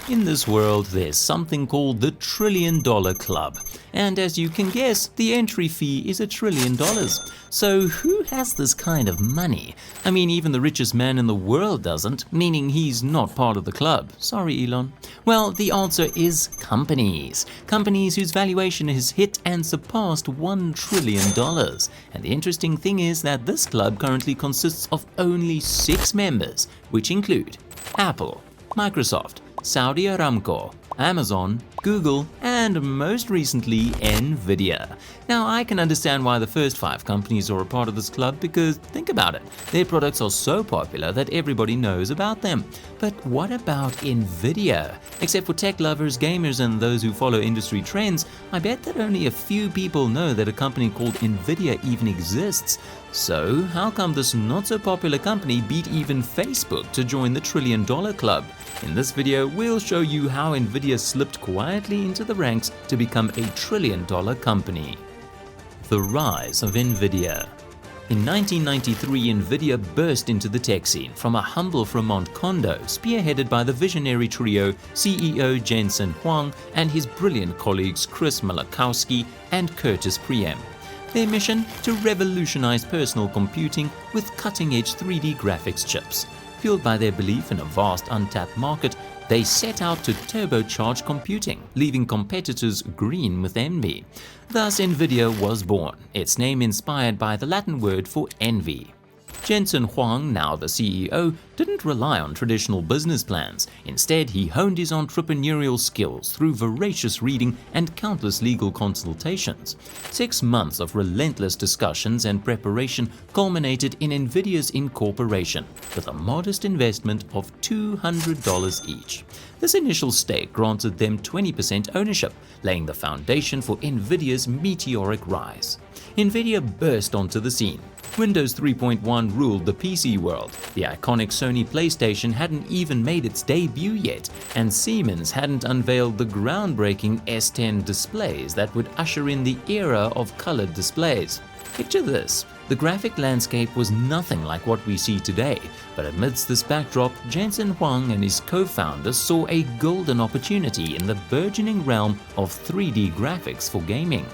In this world, there's something called the $1 trillion club. And as you can guess, the entry fee is $1 trillion. So who has this kind of money? I mean, even the richest man in the world doesn't, meaning he's not part of the club. Sorry, Elon. Well, the answer is companies. Companies whose valuation has hit and surpassed $1 trillion. And the interesting thing is that this club currently consists of only 6 members, which include Apple, Microsoft, Saudi Aramco, Amazon, Google, and most recently, Nvidia. Now, I can understand why the first 5 companies are a part of this club because, think about it, their products are so popular that everybody knows about them. But what about Nvidia? Except for tech lovers, gamers, and those who follow industry trends, I bet that only a few people know that a company called Nvidia even exists. So, how come this not-so-popular company beat even Facebook to join the $1 trillion club? In this video, we'll show you how Nvidia slipped quietly into the ranks to become a $1 trillion company. The rise of Nvidia. In 1993, Nvidia burst into the tech scene from a humble Fremont condo spearheaded by the visionary trio CEO Jensen Huang and his brilliant colleagues Chris Malachowski and Curtis Priem. Their mission? To revolutionize personal computing with cutting-edge 3D graphics chips. Fueled by their belief in a vast untapped market, they set out to turbocharge computing, leaving competitors green with envy. Thus, Nvidia was born, its name inspired by the Latin word for envy. Jensen Huang, now the CEO, didn't rely on traditional business plans. Instead, he honed his entrepreneurial skills through voracious reading and countless legal consultations. 6 months of relentless discussions and preparation culminated in Nvidia's incorporation, with a modest investment of $200 each. This initial stake granted them 20% ownership, laying the foundation for Nvidia's meteoric rise. Nvidia burst onto the scene. Windows 3.1 ruled the PC world. The iconic Sony PlayStation hadn't even made its debut yet, and Siemens hadn't unveiled the groundbreaking S10 displays that would usher in the era of colored displays. Picture this. The graphic landscape was nothing like what we see today, but amidst this backdrop, Jensen Huang and his co-founders saw a golden opportunity in the burgeoning realm of 3D graphics for gaming.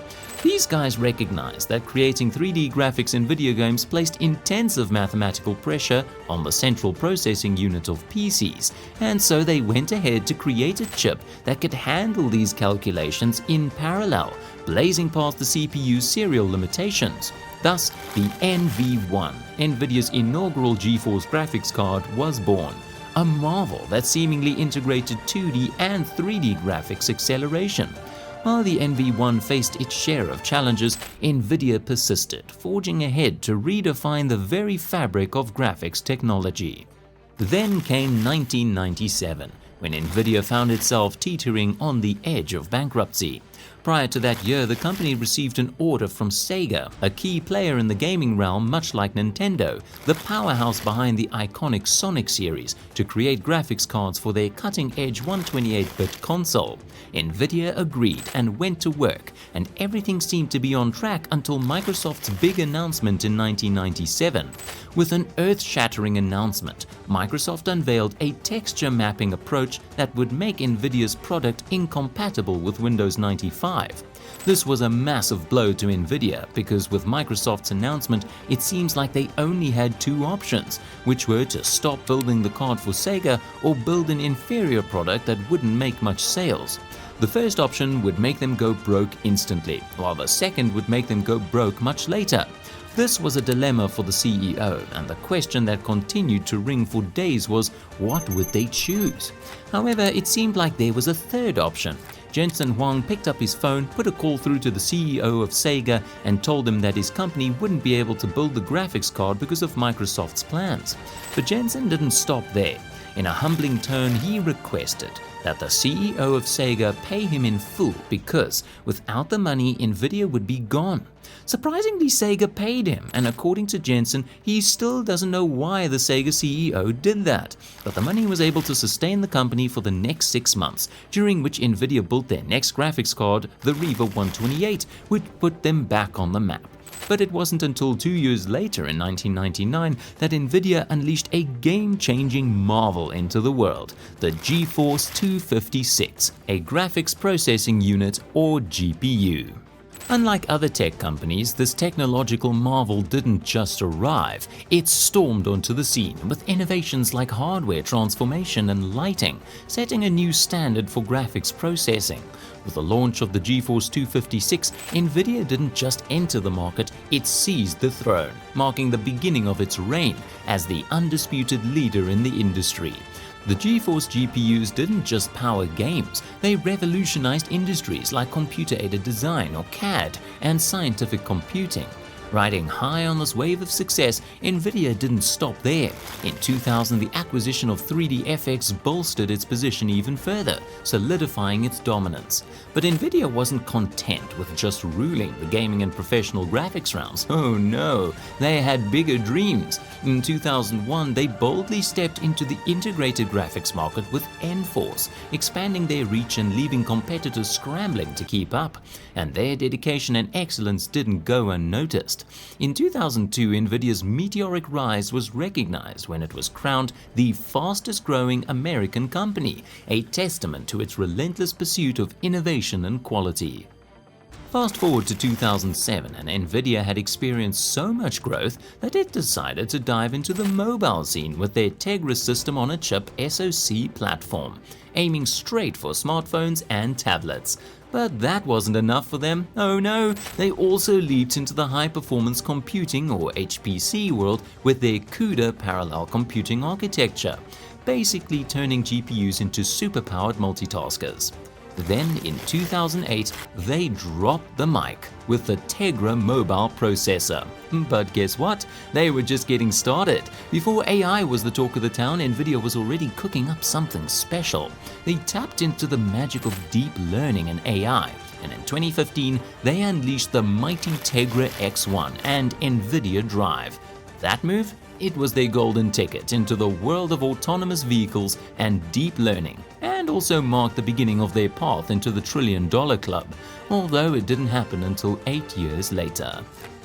These guys recognized that creating 3D graphics in video games placed intensive mathematical pressure on the central processing unit of PCs, and so they went ahead to create a chip that could handle these calculations in parallel, blazing past the CPU's serial limitations. Thus, the NV1, Nvidia's inaugural GeForce graphics card, was born. A marvel that seemingly integrated 2D and 3D graphics acceleration. While the NV1 faced its share of challenges, Nvidia persisted, forging ahead to redefine the very fabric of graphics technology. Then came 1997, when Nvidia found itself teetering on the edge of bankruptcy. Prior to that year, the company received an order from Sega, a key player in the gaming realm much like Nintendo, the powerhouse behind the iconic Sonic series, to create graphics cards for their cutting-edge 128-bit console. Nvidia agreed and went to work, and everything seemed to be on track until Microsoft's big announcement in 1997. With an earth-shattering announcement, Microsoft unveiled a texture mapping approach that would make Nvidia's product incompatible with Windows 95. This was a massive blow to Nvidia because with Microsoft's announcement, it seems like they only had 2 options, which were to stop building the card for Sega or build an inferior product that wouldn't make much sales. The first option would make them go broke instantly, while the second would make them go broke much later. This was a dilemma for the CEO, and the question that continued to ring for days was, what would they choose? However, it seemed like there was a third option. Jensen Huang picked up his phone, put a call through to the CEO of Sega, and told him that his company wouldn't be able to build the graphics card because of Microsoft's plans. But Jensen didn't stop there. In a humbling tone, he requested that the CEO of Sega pay him in full because without the money, Nvidia would be gone. Surprisingly, Sega paid him, and according to Jensen, he still doesn't know why the Sega CEO did that. But the money was able to sustain the company for the next 6 months, during which Nvidia built their next graphics card, the Riva 128, which put them back on the map. But it wasn't until 2 years later, in 1999, that Nvidia unleashed a game-changing marvel into the world, the GeForce 256, a graphics processing unit, or GPU. Unlike other tech companies, this technological marvel didn't just arrive, it stormed onto the scene with innovations like hardware transformation and lighting, setting a new standard for graphics processing. With the launch of the GeForce 256, Nvidia didn't just enter the market, it seized the throne, marking the beginning of its reign as the undisputed leader in the industry. The GeForce GPUs didn't just power games, they revolutionized industries like computer-aided design or CAD and scientific computing. Riding high on this wave of success, Nvidia didn't stop there. In 2000, the acquisition of 3DFX bolstered its position even further, solidifying its dominance. But Nvidia wasn't content with just ruling the gaming and professional graphics realms. Oh no, they had bigger dreams. In 2001, they boldly stepped into the integrated graphics market with Enforce, expanding their reach and leaving competitors scrambling to keep up. And their dedication and excellence didn't go unnoticed. In 2002, Nvidia's meteoric rise was recognized when it was crowned the fastest growing American company, a testament to its relentless pursuit of innovation and quality. Fast forward to 2007, and Nvidia had experienced so much growth that it decided to dive into the mobile scene with their Tegra system-on-a-chip SoC platform, aiming straight for smartphones and tablets. But that wasn't enough for them. Oh no, they also leaped into the high-performance computing or HPC world with their CUDA parallel computing architecture, basically turning GPUs into superpowered multitaskers. Then in 2008, they dropped the mic with the Tegra mobile processor. But guess what? They were just getting started. Before AI was the talk of the town, Nvidia was already cooking up something special. They tapped into the magic of deep learning and AI. And in 2015, they unleashed the mighty Tegra X1 and Nvidia Drive. That move? It was their golden ticket into the world of autonomous vehicles and deep learning, and also marked the beginning of their path into the $1 trillion club, although it didn't happen until 8 years later.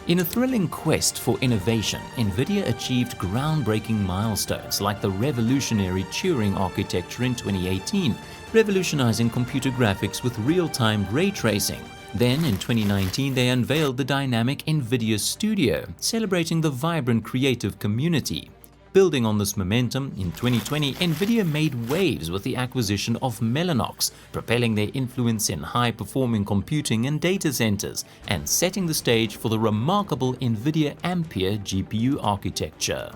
In a thrilling quest for innovation, Nvidia achieved groundbreaking milestones like the revolutionary Turing architecture in 2018, revolutionizing computer graphics with real-time ray tracing. Then, in 2019, they unveiled the dynamic NVIDIA Studio, celebrating the vibrant creative community. Building on this momentum, in 2020, NVIDIA made waves with the acquisition of Mellanox, propelling their influence in high-performing computing and data centers, and setting the stage for the remarkable NVIDIA Ampere GPU architecture.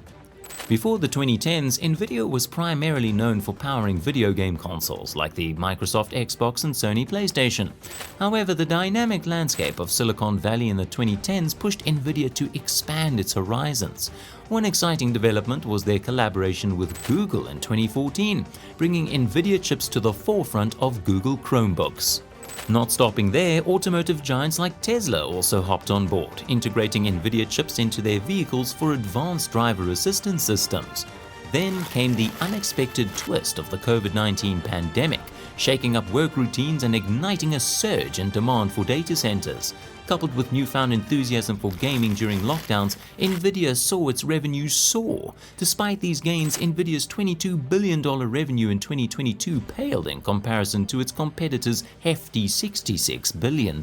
Before the 2010s, Nvidia was primarily known for powering video game consoles like the Microsoft Xbox and Sony PlayStation. However, the dynamic landscape of Silicon Valley in the 2010s pushed Nvidia to expand its horizons. One exciting development was their collaboration with Google in 2014, bringing Nvidia chips to the forefront of Google Chromebooks. Not stopping there, automotive giants like Tesla also hopped on board, integrating NVIDIA chips into their vehicles for advanced driver assistance systems. Then came the unexpected twist of the COVID-19 pandemic, shaking up work routines and igniting a surge in demand for data centers. Coupled with newfound enthusiasm for gaming during lockdowns, Nvidia saw its revenue soar. Despite these gains, Nvidia's $22 billion revenue in 2022 paled in comparison to its competitors' hefty $66 billion.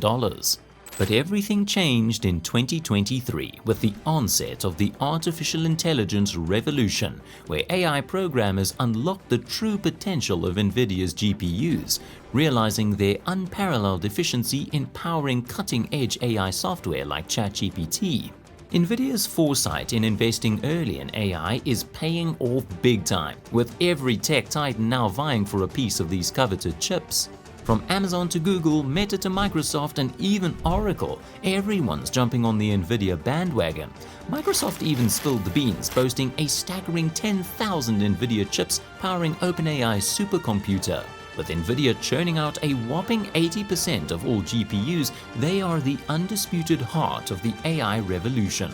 But everything changed in 2023 with the onset of the artificial intelligence revolution, where AI programmers unlocked the true potential of NVIDIA's GPUs, realizing their unparalleled efficiency in powering cutting-edge AI software like ChatGPT. NVIDIA's foresight in investing early in AI is paying off big time, with every tech titan now vying for a piece of these coveted chips. From Amazon to Google, Meta to Microsoft, and even Oracle, everyone's jumping on the NVIDIA bandwagon. Microsoft even spilled the beans, boasting a staggering 10,000 NVIDIA chips powering OpenAI's supercomputer. With Nvidia churning out a whopping 80% of all GPUs, they are the undisputed heart of the AI revolution.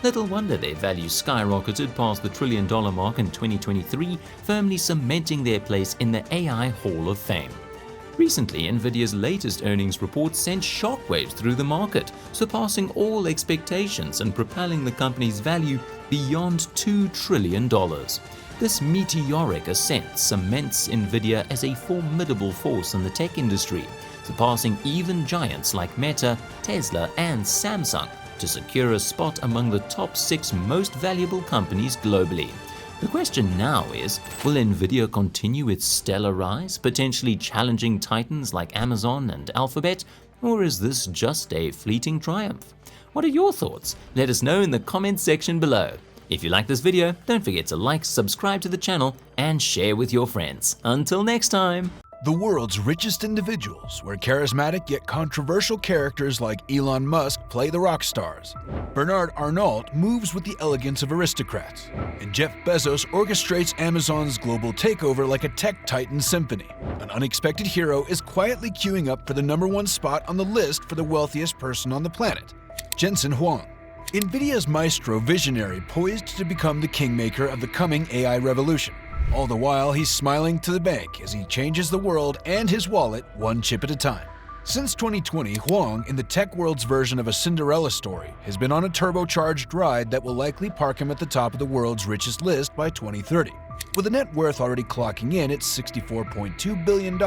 Little wonder their value skyrocketed past the $1 trillion mark in 2023, firmly cementing their place in the AI Hall of Fame. Recently, Nvidia's latest earnings report sent shockwaves through the market, surpassing all expectations and propelling the company's value beyond $2 trillion. This meteoric ascent cements Nvidia as a formidable force in the tech industry, surpassing even giants like Meta, Tesla, and Samsung to secure a spot among the top 6 most valuable companies globally. The question now is, will Nvidia continue its stellar rise, potentially challenging titans like Amazon and Alphabet, or is this just a fleeting triumph? What are your thoughts? Let us know in the comments section below. If you like this video, don't forget to like, subscribe to the channel, and share with your friends. Until next time! The world's richest individuals, where charismatic yet controversial characters like Elon Musk play the rock stars. Bernard Arnault moves with the elegance of aristocrats. And Jeff Bezos orchestrates Amazon's global takeover like a tech titan symphony. An unexpected hero is quietly queuing up for the #1 spot on the list for the wealthiest person on the planet, Jensen Huang. Nvidia's maestro visionary poised to become the kingmaker of the coming AI revolution. All the while, he's smiling to the bank as he changes the world and his wallet one chip at a time. Since 2020, Huang, in the tech world's version of a Cinderella story, has been on a turbocharged ride that will likely park him at the top of the world's richest list by 2030. With a net worth already clocking in at $64.2 billion,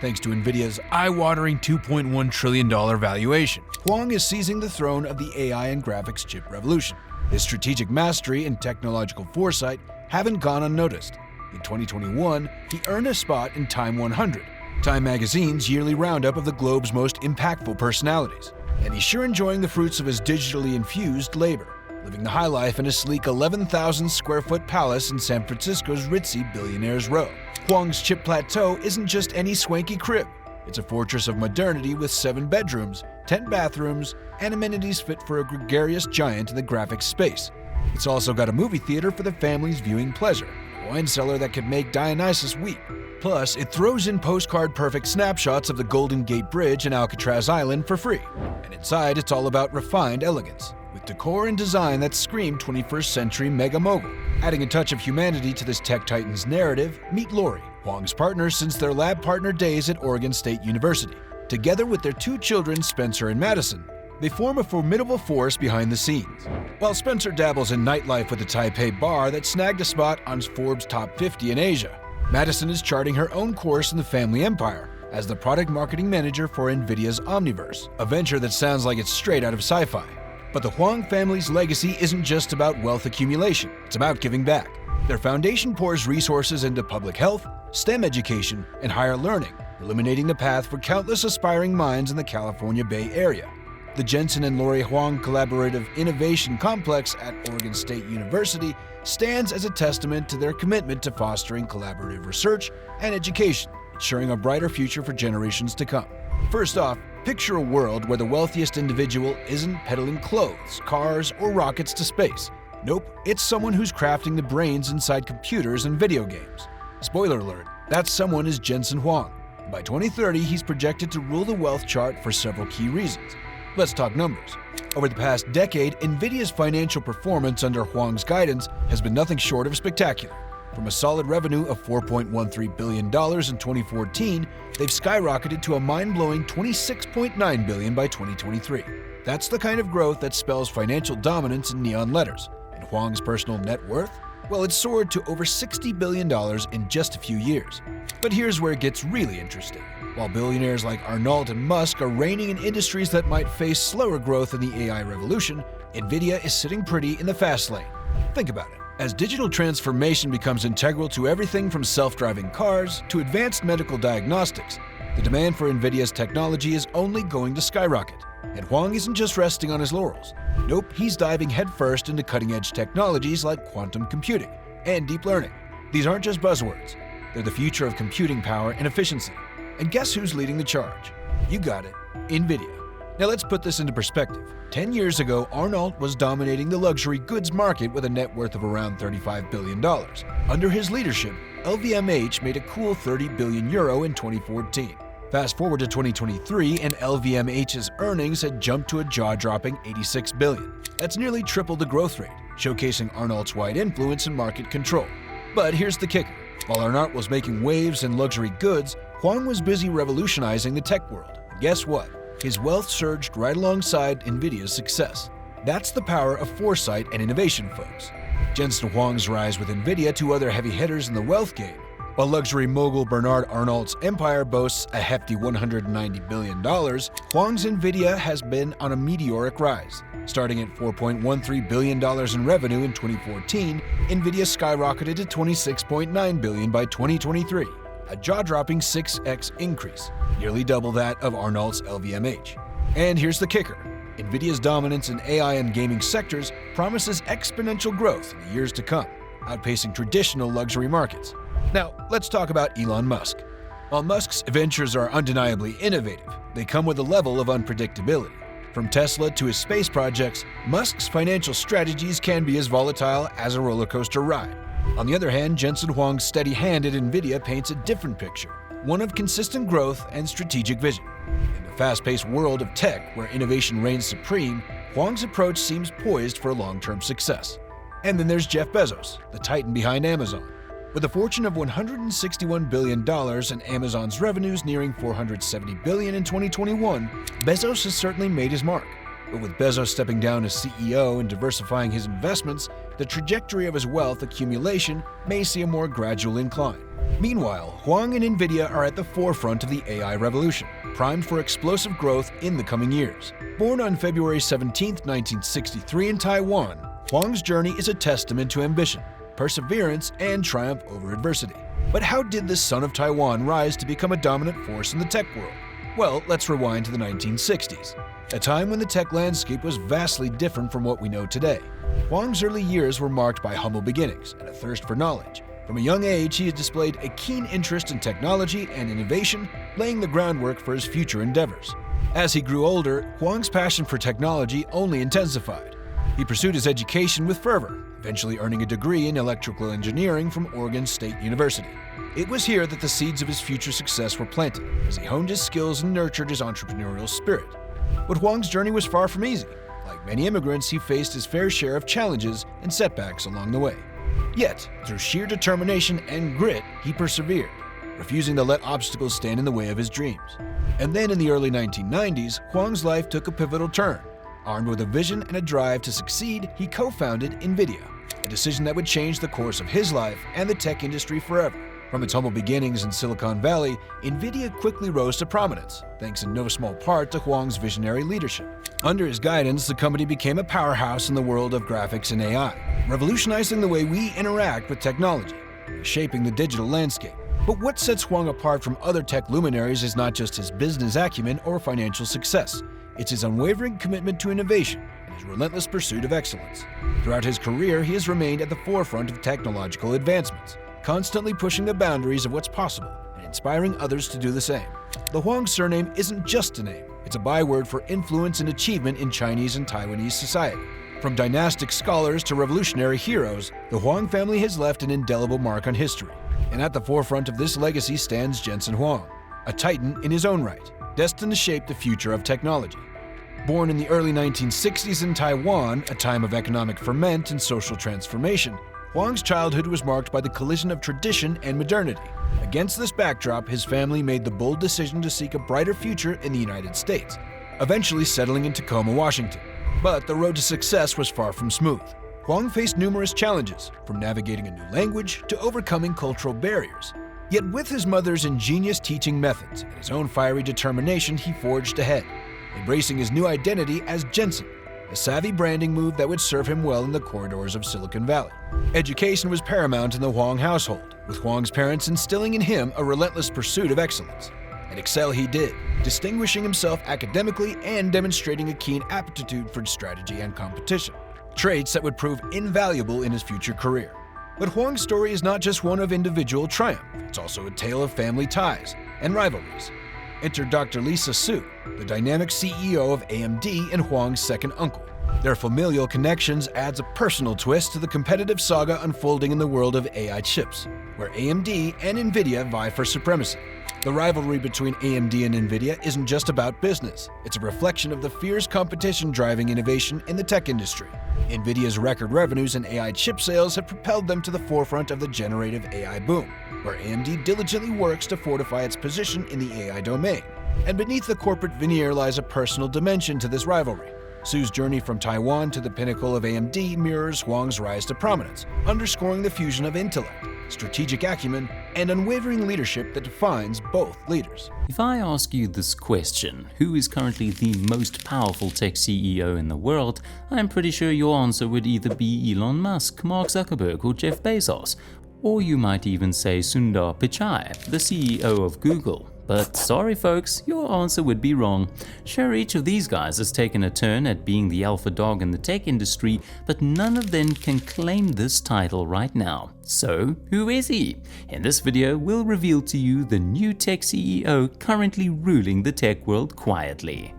thanks to Nvidia's eye-watering $2.1 trillion valuation, Huang is seizing the throne of the AI and graphics chip revolution. His strategic mastery and technological foresight haven't gone unnoticed. In 2021, he earned a spot in Time 100, Time magazine's yearly roundup of the globe's most impactful personalities. And he's sure enjoying the fruits of his digitally infused labor, living the high life in a sleek 11,000 square foot palace in San Francisco's ritzy Billionaires Row. Huang's chip plateau isn't just any swanky crib. It's a fortress of modernity with 7 bedrooms, 10 bathrooms, and amenities fit for a gregarious giant in the graphics space. It's also got a movie theater for the family's viewing pleasure, a wine cellar that could make Dionysus weep. Plus, it throws in postcard-perfect snapshots of the Golden Gate Bridge and Alcatraz Island for free. And inside, it's all about refined elegance, with decor and design that scream 21st century mega mogul. Adding a touch of humanity to this tech titan's narrative, meet Lori, Huang's partner since their lab partner days at Oregon State University. Together with their 2 children, Spencer and Madison, they form a formidable force behind the scenes. While Spencer dabbles in nightlife with a Taipei bar that snagged a spot on Forbes' Top 50 in Asia, Madison is charting her own course in the family empire as the product marketing manager for Nvidia's Omniverse, a venture that sounds like it's straight out of sci-fi. But the Huang family's legacy isn't just about wealth accumulation, it's about giving back. Their foundation pours resources into public health, STEM education, and higher learning, illuminating the path for countless aspiring minds in the California Bay Area. The Jensen and Lori Huang Collaborative Innovation Complex at Oregon State University stands as a testament to their commitment to fostering collaborative research and education, ensuring a brighter future for generations to come. First off, picture a world where the wealthiest individual isn't peddling clothes, cars, or rockets to space. Nope, it's someone who's crafting the brains inside computers and video games. Spoiler alert, that someone is Jensen Huang. By 2030, he's projected to rule the wealth chart for several key reasons. Let's talk numbers. Over the past decade, Nvidia's financial performance under Huang's guidance has been nothing short of spectacular. From a solid revenue of $4.13 billion in 2014, they've skyrocketed to a mind-blowing $26.9 billion by 2023. That's the kind of growth that spells financial dominance in neon letters. And Huang's personal net worth? Well, it's soared to over $60 billion in just a few years. But here's where it gets really interesting. While billionaires like Arnault and Musk are reigning in industries that might face slower growth in the AI revolution, Nvidia is sitting pretty in the fast lane. Think about it. As digital transformation becomes integral to everything from self-driving cars to advanced medical diagnostics, the demand for Nvidia's technology is only going to skyrocket. And Huang isn't just resting on his laurels. Nope, he's diving headfirst into cutting-edge technologies like quantum computing and deep learning. These aren't just buzzwords. They're the future of computing power and efficiency. And guess who's leading the charge? You got it, Nvidia. Now let's put this into perspective. 10 years ago, Arnault was dominating the luxury goods market with a net worth of around $35 billion. Under his leadership, LVMH made a cool €30 billion in 2014. Fast forward to 2023, and LVMH's earnings had jumped to a jaw-dropping $86 billion. That's nearly triple the growth rate, showcasing Arnault's wide influence and market control. But here's the kicker. While Arnault was making waves in luxury goods, Huang was busy revolutionizing the tech world. And guess what? His wealth surged right alongside NVIDIA's success. That's the power of foresight and innovation, folks. Jensen Huang's rise with NVIDIA to other heavy hitters in the wealth game. While luxury mogul Bernard Arnault's empire boasts a hefty $190 billion, Huang's NVIDIA has been on a meteoric rise. Starting at $4.13 billion in revenue in 2014, NVIDIA skyrocketed to $26.9 billion by 2023, a jaw-dropping 6x increase, nearly double that of Arnault's LVMH. And here's the kicker. NVIDIA's dominance in AI and gaming sectors promises exponential growth in the years to come, outpacing traditional luxury markets. Now, let's talk about Elon Musk. While Musk's ventures are undeniably innovative, they come with a level of unpredictability. From Tesla to his space projects, Musk's financial strategies can be as volatile as a roller coaster ride. On the other hand, Jensen Huang's steady hand at NVIDIA paints a different picture, one of consistent growth and strategic vision. In the fast-paced world of tech, where innovation reigns supreme, Huang's approach seems poised for long-term success. And then there's Jeff Bezos, the titan behind Amazon. With a fortune of $161 billion and Amazon's revenues nearing $470 billion in 2021, Bezos has certainly made his mark. But with Bezos stepping down as CEO and diversifying his investments, the trajectory of his wealth accumulation may see a more gradual incline. Meanwhile, Huang and NVIDIA are at the forefront of the AI revolution, primed for explosive growth in the coming years. Born on February 17, 1963 in Taiwan, Huang's journey is a testament to ambition, perseverance, and triumph over adversity. But how did this son of Taiwan rise to become a dominant force in the tech world? Well, let's rewind to the 1960s, a time when the tech landscape was vastly different from what we know today. Huang's early years were marked by humble beginnings and a thirst for knowledge. From a young age, he had displayed a keen interest in technology and innovation, laying the groundwork for his future endeavors. As he grew older, Huang's passion for technology only intensified. He pursued his education with fervor, eventually earning a degree in electrical engineering from Oregon State University. It was here that the seeds of his future success were planted, as he honed his skills and nurtured his entrepreneurial spirit. But Huang's journey was far from easy. Like many immigrants, he faced his fair share of challenges and setbacks along the way. Yet, through sheer determination and grit, he persevered, refusing to let obstacles stand in the way of his dreams. And then in the early 1990s, Huang's life took a pivotal turn. Armed with a vision and a drive to succeed, he co-founded NVIDIA, a decision that would change the course of his life and the tech industry forever. From its humble beginnings in Silicon Valley, NVIDIA quickly rose to prominence, thanks in no small part to Huang's visionary leadership. Under his guidance, the company became a powerhouse in the world of graphics and AI, revolutionizing the way we interact with technology, shaping the digital landscape. But what sets Huang apart from other tech luminaries is not just his business acumen or financial success. It's his unwavering commitment to innovation and his relentless pursuit of excellence. Throughout his career, he has remained at the forefront of technological advancements, constantly pushing the boundaries of what's possible and inspiring others to do the same. The Huang surname isn't just a name, it's a byword for influence and achievement in Chinese and Taiwanese society. From dynastic scholars to revolutionary heroes, the Huang family has left an indelible mark on history. And at the forefront of this legacy stands Jensen Huang, a titan in his own right, destined to shape the future of technology. Born in the early 1960s in Taiwan, a time of economic ferment and social transformation, Huang's childhood was marked by the collision of tradition and modernity. Against this backdrop, his family made the bold decision to seek a brighter future in the United States, eventually settling in Tacoma, Washington. But the road to success was far from smooth. Huang faced numerous challenges, from navigating a new language to overcoming cultural barriers. Yet with his mother's ingenious teaching methods and his own fiery determination, he forged ahead, embracing his new identity as Jensen, a savvy branding move that would serve him well in the corridors of Silicon Valley. Education was paramount in the Huang household, with Huang's parents instilling in him a relentless pursuit of excellence. And excel he did, distinguishing himself academically and demonstrating a keen aptitude for strategy and competition, traits that would prove invaluable in his future career. But Huang's story is not just one of individual triumph, it's also a tale of family ties and rivalries. Enter Dr. Lisa Su, the dynamic CEO of AMD and Huang's second uncle. Their familial connections adds a personal twist to the competitive saga unfolding in the world of AI chips, where AMD and NVIDIA vie for supremacy. The rivalry between AMD and NVIDIA isn't just about business, it's a reflection of the fierce competition driving innovation in the tech industry. NVIDIA's record revenues and AI chip sales have propelled them to the forefront of the generative AI boom, where AMD diligently works to fortify its position in the AI domain. And beneath the corporate veneer lies a personal dimension to this rivalry. Su's journey from Taiwan to the pinnacle of AMD mirrors Huang's rise to prominence, underscoring the fusion of intellect, strategic acumen, and unwavering leadership that defines both leaders. If I ask you this question, who is currently the most powerful tech CEO in the world, I'm pretty sure your answer would either be Elon Musk, Mark Zuckerberg, or Jeff Bezos. Or you might even say Sundar Pichai, the CEO of Google. But sorry folks, your answer would be wrong. Sure, each of these guys has taken a turn at being the alpha dog in the tech industry, but none of them can claim this title right now. So, who is he? In this video, we'll reveal to you the new tech CEO currently ruling the tech world quietly.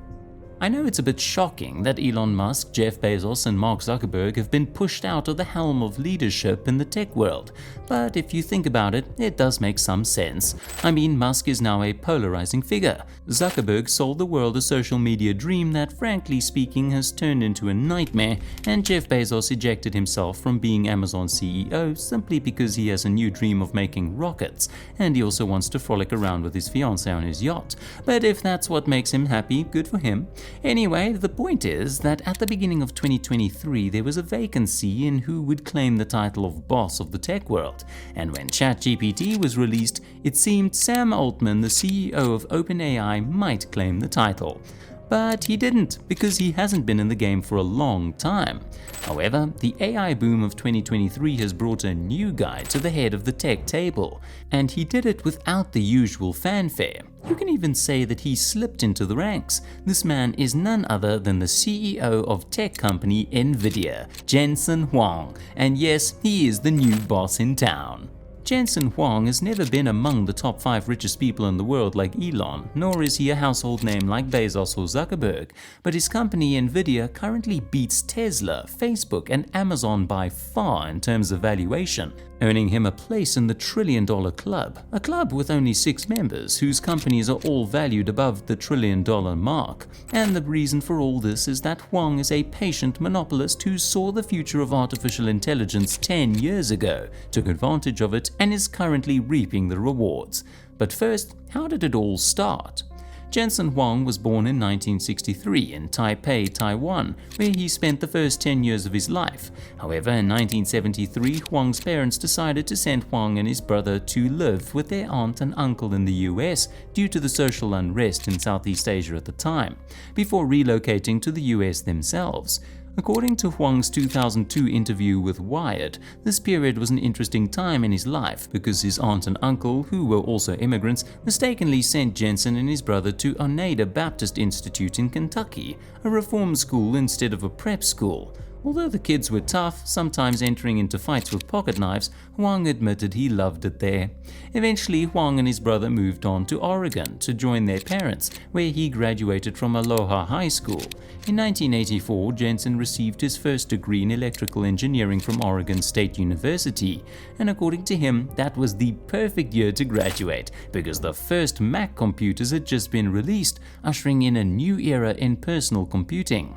I know it's a bit shocking that Elon Musk, Jeff Bezos, and Mark Zuckerberg have been pushed out of the helm of leadership in the tech world, but if you think about it, it does make some sense. I mean, Musk is now a polarizing figure. Zuckerberg sold the world a social media dream that, frankly speaking, has turned into a nightmare, and Jeff Bezos ejected himself from being Amazon CEO simply because he has a new dream of making rockets, and he also wants to frolic around with his fiancée on his yacht. But if that's what makes him happy, good for him. Anyway, the point is that at the beginning of 2023 there was a vacancy in who would claim the title of boss of the tech world, and when ChatGPT was released, it seemed Sam Altman, the CEO of OpenAI, might claim the title. But he didn't, because he hasn't been in the game for a long time. However, the AI boom of 2023 has brought a new guy to the head of the tech table, and he did it without the usual fanfare. You can even say that he slipped into the ranks. This man is none other than the CEO of tech company NVIDIA, Jensen Huang, and yes, he is the new boss in town. Jensen Huang has never been among the top 5 richest people in the world like Elon, nor is he a household name like Bezos or Zuckerberg, but his company NVIDIA currently beats Tesla, Facebook, and Amazon by far in terms of valuation, earning him a place in the trillion-dollar club, a club with only 6 members whose companies are all valued above the trillion-dollar mark. And the reason for all this is that Huang is a patient monopolist who saw the future of artificial intelligence 10 years ago, took advantage of it, and is currently reaping the rewards. But first, how did it all start? Jensen Huang was born in 1963 in Taipei, Taiwan, where he spent the first 10 years of his life. However, in 1973, Huang's parents decided to send Huang and his brother to live with their aunt and uncle in the US due to the social unrest in Southeast Asia at the time, before relocating to the US themselves. According to Huang's 2002 interview with Wired, this period was an interesting time in his life because his aunt and uncle, who were also immigrants, mistakenly sent Jensen and his brother to Oneida Baptist Institute in Kentucky, a reform school instead of a prep school. Although the kids were tough, sometimes entering into fights with pocket knives, Huang admitted he loved it there. Eventually, Huang and his brother moved on to Oregon to join their parents, where he graduated from Aloha High School. In 1984, Jensen received his first degree in electrical engineering from Oregon State University, and according to him, that was the perfect year to graduate because the first Mac computers had just been released, ushering in a new era in personal computing.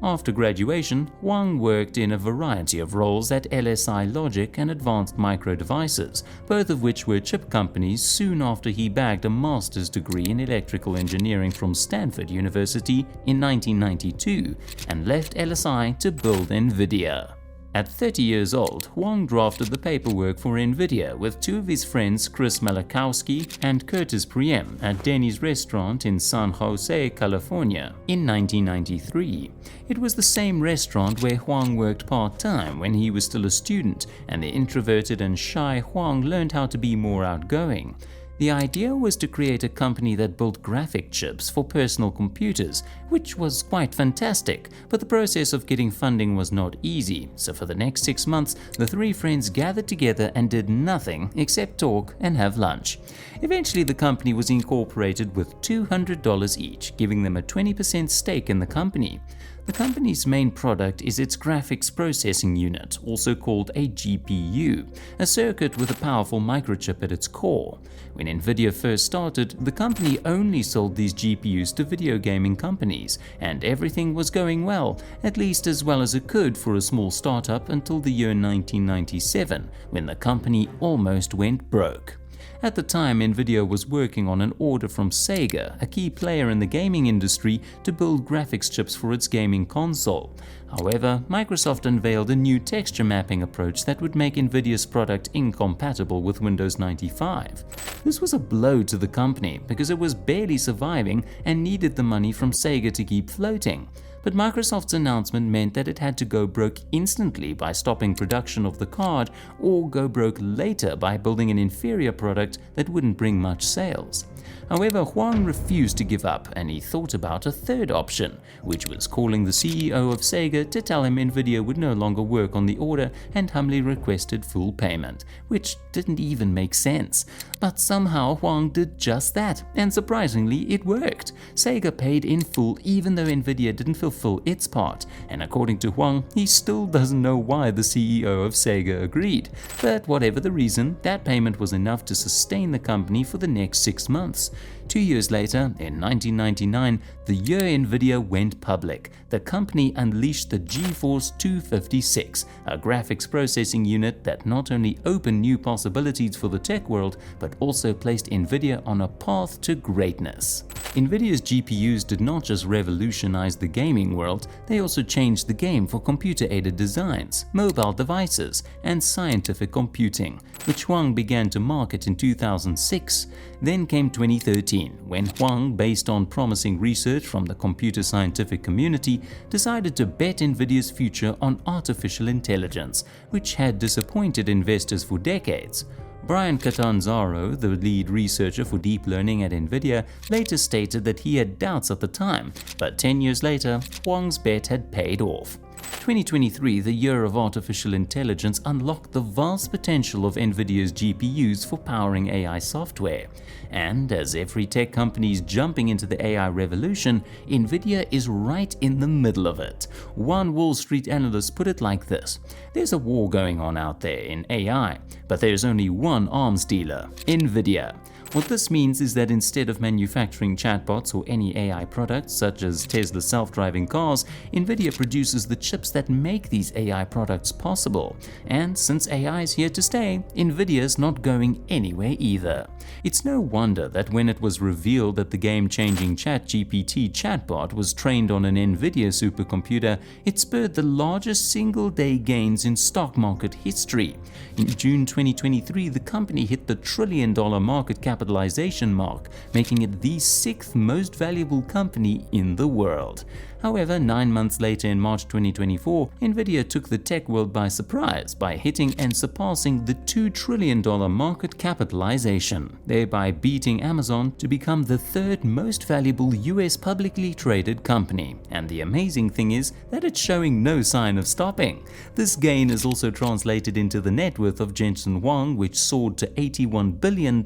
After graduation, Huang worked in a variety of roles at LSI Logic and Advanced Micro Devices, both of which were chip companies soon after he bagged a master's degree in electrical engineering from Stanford University in 1992 and left LSI to build NVIDIA. At 30 years old, Huang drafted the paperwork for NVIDIA with 2 of his friends, Chris Malachowski and Curtis Priem, at Denny's restaurant in San Jose, California, in 1993. It was the same restaurant where Huang worked part-time when he was still a student, and the introverted and shy Huang learned how to be more outgoing. The idea was to create a company that built graphic chips for personal computers, which was quite fantastic, but the process of getting funding was not easy, so for the next 6 months, the 3 friends gathered together and did nothing except talk and have lunch. Eventually, the company was incorporated with $200 each, giving them a 20% stake in the company. The company's main product is its graphics processing unit, also called a GPU, a circuit with a powerful microchip at its core. When Nvidia first started, the company only sold these GPUs to video gaming companies, and everything was going well, at least as well as it could for a small startup until the year 1997, when the company almost went broke. At the time, Nvidia was working on an order from Sega, a key player in the gaming industry, to build graphics chips for its gaming console. However, Microsoft unveiled a new texture mapping approach that would make Nvidia's product incompatible with Windows 95. This was a blow to the company because it was barely surviving and needed the money from Sega to keep floating. But Microsoft's announcement meant that it had to go broke instantly by stopping production of the card, or go broke later by building an inferior product that wouldn't bring much sales. However, Huang refused to give up, and he thought about a third option, which was calling the CEO of Sega to tell him Nvidia would no longer work on the order, and humbly requested full payment, which didn't even make sense. But somehow Huang did just that, and surprisingly it worked. Sega paid in full even though Nvidia didn't fulfill its part, and according to Huang, he still doesn't know why the CEO of Sega agreed. But whatever the reason, that payment was enough to sustain the company for the next 6 months. 2 years later, in 1999, the year Nvidia went public, the company unleashed the GeForce 256, a graphics processing unit that not only opened new possibilities for the tech world, but also placed Nvidia on a path to greatness. Nvidia's GPUs did not just revolutionize the gaming world, they also changed the game for computer-aided designs, mobile devices, and scientific computing, which Huang began to market in 2006. Then came 2013, when Huang, based on promising research from the computer scientific community, decided to bet Nvidia's future on artificial intelligence, which had disappointed investors for decades. Brian Catanzaro, the lead researcher for deep learning at Nvidia, later stated that he had doubts at the time, but 10 years later, Huang's bet had paid off. 2023, the year of artificial intelligence, unlocked the vast potential of Nvidia's GPUs for powering AI software. And as every tech company is jumping into the AI revolution, Nvidia is right in the middle of it. One Wall Street analyst put it like this: "There's a war going on out there in AI, but there's only one arms dealer, Nvidia." What this means is that instead of manufacturing chatbots or any AI products such as Tesla's self-driving cars, Nvidia produces the chips that make these AI products possible. And since AI is here to stay, Nvidia's not going anywhere either. It's no wonder that when it was revealed that the game-changing ChatGPT chatbot was trained on an Nvidia supercomputer, it spurred the largest single-day gains in stock market history. In June 2023, the company hit the $1 trillion market capitalization mark, making it the 6th most valuable company in the world. However, 9 months later in March 2024, Nvidia took the tech world by surprise by hitting and surpassing the $2 trillion market capitalization, thereby beating Amazon to become the 3rd most valuable US publicly traded company. And the amazing thing is that it's showing no sign of stopping. This gain is also translated into the net worth of Jensen Huang, which soared to $81 billion,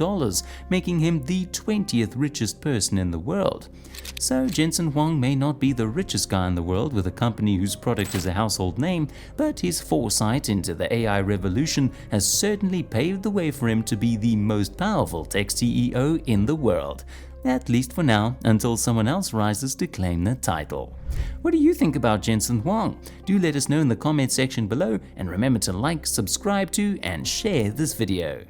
making him the 20th richest person in the world. So Jensen Huang may not be the richest guy in the world with a company whose product is a household name, but his foresight into the AI revolution has certainly paved the way for him to be the most powerful tech CEO in the world. At least for now, until someone else rises to claim that title. What do you think about Jensen Huang? Do let us know in the comments section below, and remember to like, subscribe to, and share this video.